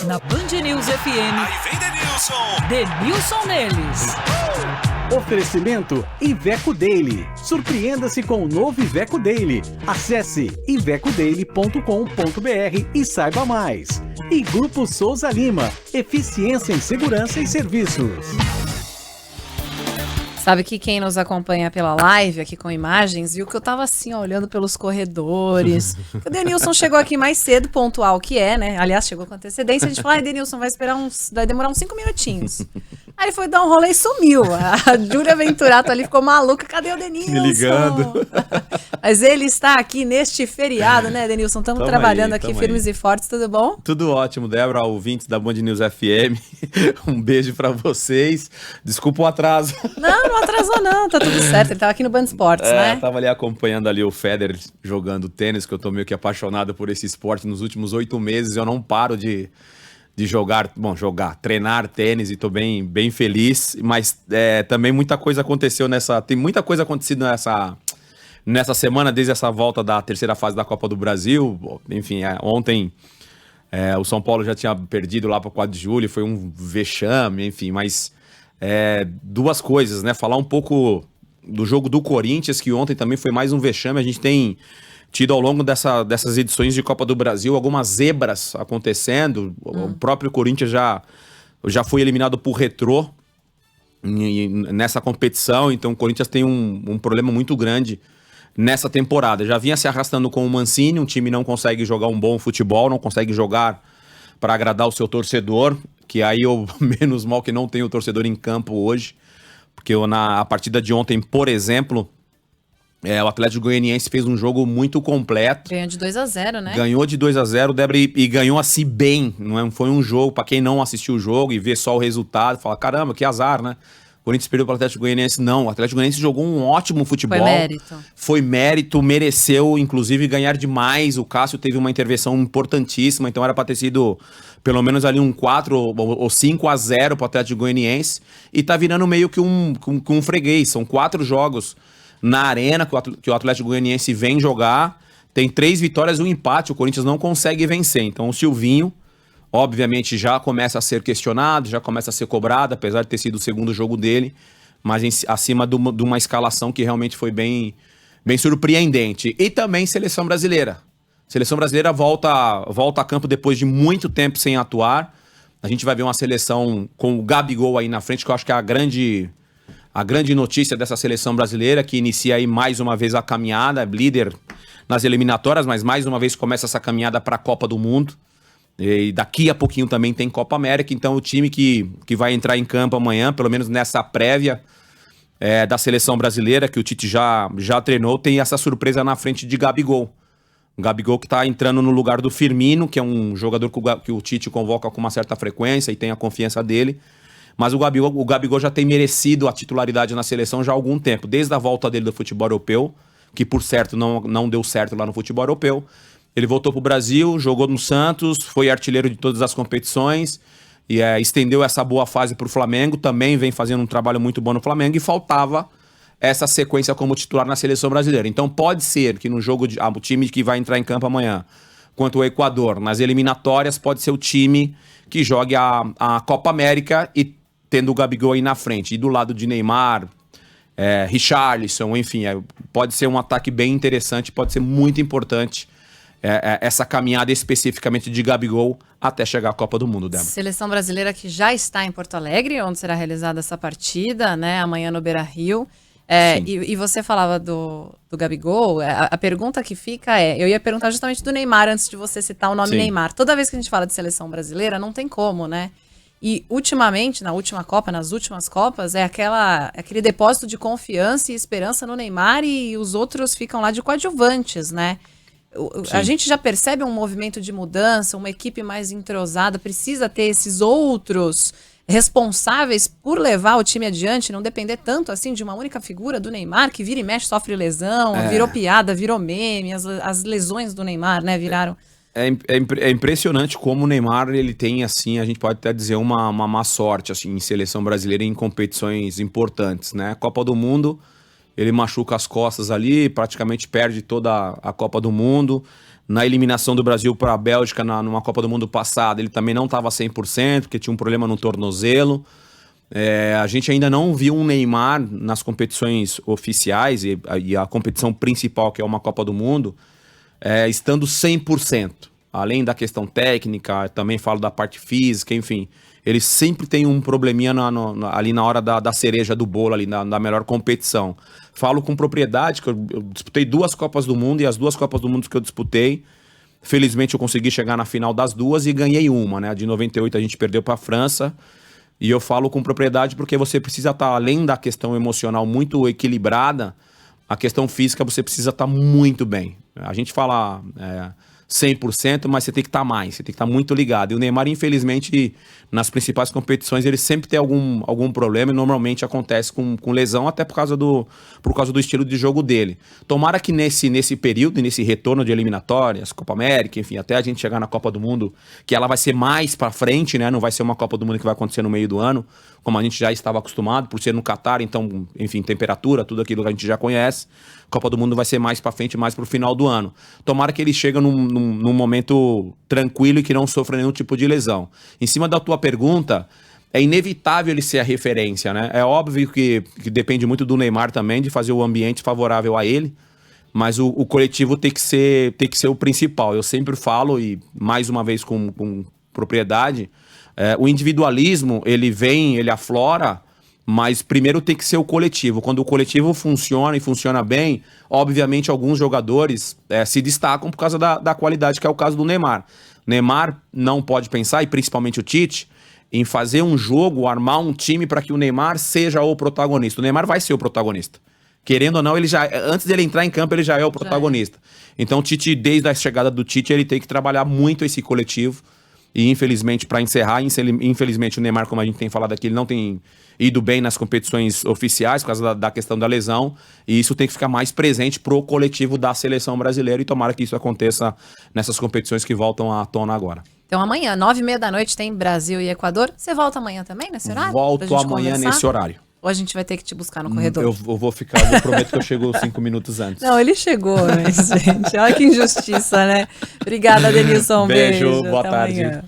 Na Band News FM. Aí vem Denilson. Denilson neles. Oferecimento Iveco Daily. Surpreenda-se com o novo Iveco Daily. Acesse ivecodaily.com.br e saiba mais. E Grupo Souza Lima. Eficiência em segurança e serviços. Sabe que quem nos acompanha pela live, aqui com imagens, viu que eu tava assim, ó, olhando pelos corredores. O Denilson chegou aqui mais cedo, pontual que é, né? Aliás, chegou com antecedência. A gente falou, Denilson, vai demorar uns 5 minutinhos. Aí ele foi dar um rolê e sumiu. A Júlia Venturato ali ficou maluca. Cadê o Denilson? Me ligando. Mas ele está aqui neste feriado, né, Denilson? Estamos trabalhando aqui firmes e fortes, tudo bom? Tudo ótimo, Débora, ouvintes da Band News FM. Um beijo pra vocês. Desculpa o atraso. Não atrasou não, tá tudo certo. Ele tava aqui no Band Esportes, né? Tava ali acompanhando ali o Federer jogando tênis, que eu tô meio que apaixonado por esse esporte nos últimos 8 meses. Eu não paro de treinar tênis e tô bem feliz. Mas também muita coisa aconteceu tem muita coisa acontecido nessa semana, desde essa volta da terceira fase da Copa do Brasil. Enfim, ontem o São Paulo já tinha perdido lá para o 4 de julho, foi um vexame, enfim, mas duas coisas, né? Falar um pouco do jogo do Corinthians, que ontem também foi mais um vexame. A gente tem tido ao longo dessas edições de Copa do Brasil algumas zebras acontecendo. O próprio Corinthians já foi eliminado por Retrô nessa competição, então o Corinthians tem um problema muito grande nessa temporada. Já vinha se arrastando com o Mancini, um time não consegue jogar um bom futebol, não consegue jogar para agradar o seu torcedor, que aí eu, menos mal que não tenho o torcedor em campo hoje, porque a partida de ontem, por exemplo, o Atlético Goianiense fez um jogo muito completo. Ganhou de 2-0, né? Ganhou de 2-0, Débora, e ganhou assim bem, não foi um jogo, para quem não assistiu o jogo e vê só o resultado, fala, caramba, que azar, né? O Corinthians perdeu para o Atlético Goianiense. Não, o Atlético Goianiense jogou um ótimo futebol. Foi mérito, mereceu, inclusive, ganhar demais. O Cássio teve uma intervenção importantíssima, então era para ter sido pelo menos ali um 4 ou 5-0 para o Atlético Goianiense. E tá virando meio que um freguês. São 4 jogos na arena que o Atlético Goianiense vem jogar. Tem 3 vitórias e um empate. O Corinthians não consegue vencer. Então o Silvinho, obviamente, já começa a ser questionado, já começa a ser cobrado, apesar de ter sido o segundo jogo dele, mas acima de uma escalação que realmente foi bem surpreendente. E também Seleção Brasileira. Seleção Brasileira volta a campo depois de muito tempo sem atuar. A gente vai ver uma seleção com o Gabigol aí na frente, que eu acho que é a grande notícia dessa Seleção Brasileira, que inicia aí mais uma vez a caminhada, líder nas eliminatórias, mas mais uma vez começa essa caminhada para a Copa do Mundo. E daqui a pouquinho também tem Copa América, então o time que vai entrar em campo amanhã, pelo menos nessa prévia da Seleção Brasileira, que o Tite já treinou, tem essa surpresa na frente de Gabigol. O Gabigol que está entrando no lugar do Firmino, que é um jogador que o Tite convoca com uma certa frequência e tem a confiança dele. Mas o Gabigol já tem merecido a titularidade na seleção já há algum tempo, desde a volta dele do futebol europeu, que por certo não deu certo lá no futebol europeu. Ele voltou para o Brasil, jogou no Santos, foi artilheiro de todas as competições e estendeu essa boa fase para o Flamengo. Também vem fazendo um trabalho muito bom no Flamengo e faltava essa sequência como titular na Seleção Brasileira. Então pode ser que no jogo, o time que vai entrar em campo amanhã, quanto o Equador, nas eliminatórias, pode ser o time que jogue a Copa América e tendo o Gabigol aí na frente. E do lado de Neymar, Richarlison, enfim, pode ser um ataque bem interessante, pode ser muito importante essa caminhada especificamente de Gabigol até chegar à Copa do Mundo, Débora. Seleção brasileira que já está em Porto Alegre, onde será realizada essa partida, né, amanhã no Beira-Rio. E você falava do Gabigol, a pergunta que fica eu ia perguntar justamente do Neymar antes de você citar o nome Neymar. Toda vez que a gente fala de seleção brasileira, não tem como, né? E ultimamente, nas últimas Copas, aquele depósito de confiança e esperança no Neymar e os outros ficam lá de coadjuvantes, né? A gente já percebe um movimento de mudança, uma equipe mais entrosada, precisa ter esses outros responsáveis por levar o time adiante, não depender tanto assim de uma única figura do Neymar, que vira e mexe, sofre lesão, virou piada, virou meme, as lesões do Neymar, né, viraram... É impressionante como o Neymar, ele tem, assim, a gente pode até dizer uma má sorte, assim, em seleção brasileira e em competições importantes, né? Copa do Mundo, ele machuca as costas ali, praticamente perde toda a Copa do Mundo. Na eliminação do Brasil para a Bélgica numa Copa do Mundo passada, ele também não estava 100%, porque tinha um problema no tornozelo. A gente ainda não viu um Neymar nas competições oficiais e a competição principal, que é uma Copa do Mundo, estando 100%. Além da questão técnica, também falo da parte física, enfim. Ele sempre tem um probleminha ali na hora da cereja do bolo, ali na melhor competição. Falo com propriedade, que eu disputei 2 Copas do Mundo, e as 2 Copas do Mundo que eu disputei, felizmente eu consegui chegar na final das 2 e ganhei uma, né? A de 98 a gente perdeu para a França, e eu falo com propriedade porque você precisa estar, além da questão emocional muito equilibrada, a questão física você precisa estar muito bem. A gente fala 100%, mas você tem que estar mais, você tem que estar muito ligado. E o Neymar, infelizmente, nas principais competições, ele sempre tem algum problema, e normalmente acontece com lesão, até por causa do estilo de jogo dele. Tomara que nesse período, nesse retorno de eliminatórias, Copa América, enfim, até a gente chegar na Copa do Mundo, que ela vai ser mais pra frente, né? Não vai ser uma Copa do Mundo que vai acontecer no meio do ano, como a gente já estava acostumado, por ser no Catar, então, enfim, temperatura, tudo aquilo que a gente já conhece. Copa do Mundo vai ser mais pra frente, mais pro final do ano. Tomara que ele chegue num momento tranquilo e que não sofra nenhum tipo de lesão. Em cima da tua pergunta, é inevitável ele ser a referência, né? É óbvio que depende muito do Neymar também, de fazer o ambiente favorável a ele, mas o coletivo tem que ser o principal. Eu sempre falo, e mais uma vez com propriedade, o individualismo, ele aflora, mas primeiro tem que ser o coletivo. Quando o coletivo funciona e funciona bem, obviamente alguns jogadores se destacam por causa da qualidade, que é o caso do Neymar. Neymar não pode pensar, e principalmente o Tite, em fazer um jogo, armar um time para que o Neymar seja o protagonista. O Neymar vai ser o protagonista. Querendo ou não, antes dele entrar em campo, ele já é o protagonista. Então o Tite, desde a chegada do Tite, ele tem que trabalhar muito esse coletivo. E infelizmente, para encerrar, infelizmente o Neymar, como a gente tem falado aqui, ele não tem ido bem nas competições oficiais por causa da questão da lesão, e isso tem que ficar mais presente pro coletivo da seleção brasileira, e tomara que isso aconteça nessas competições que voltam à tona agora. Então amanhã, 9h30 da noite, tem Brasil e Equador. Você volta amanhã também nesse horário? Volto amanhã nesse horário. Ou a gente vai ter que te buscar no corredor? Eu prometo que eu chego 5 minutos antes. Não, ele chegou, né, gente? Olha que injustiça, né? Obrigada, Denilson. Beijo, boa tarde. Amanhã.